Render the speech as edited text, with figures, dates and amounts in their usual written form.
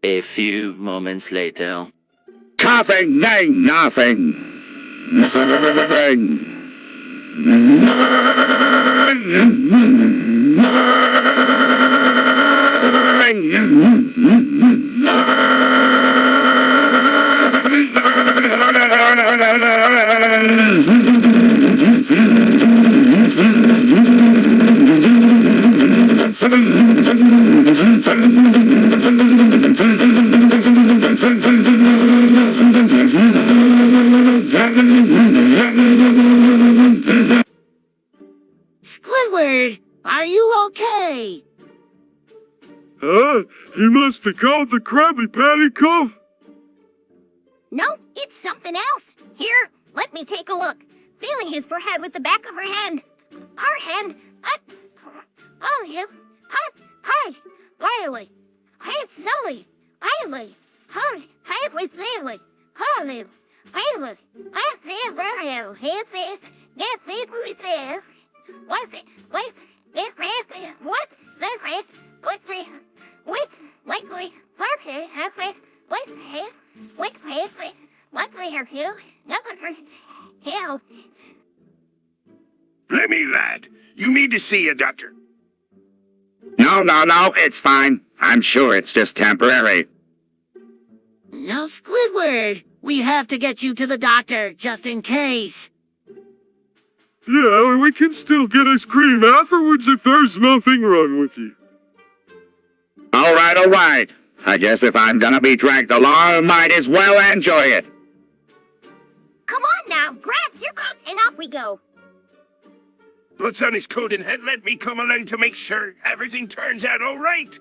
A few moments later. Coughing, nay, nothing. Nothing. Squidward, are you okay? He must have called the Krabby Patty cough. No, it's something else. Here, let me take a look. Feeling his forehead with the back of her hand. Her hand. Oh, you. Hi. Riley. Hey, Sully. Riley. Hi, with Riley. Riley. Riley. I feel very ill. He says, get people with there. What the Lemmy lad, you need to see a doctor. No, it's fine. I'm sure it's just temporary. No, Squidward. We have to get you to the doctor, just in case. Yeah, we can still get ice cream afterwards if there's nothing wrong with you. All right. I guess if I'm gonna be dragged along, I might as well enjoy it. Come on now, grab your coat and off we go. What's on his coat and hat? Let me come along to make sure everything turns out all right.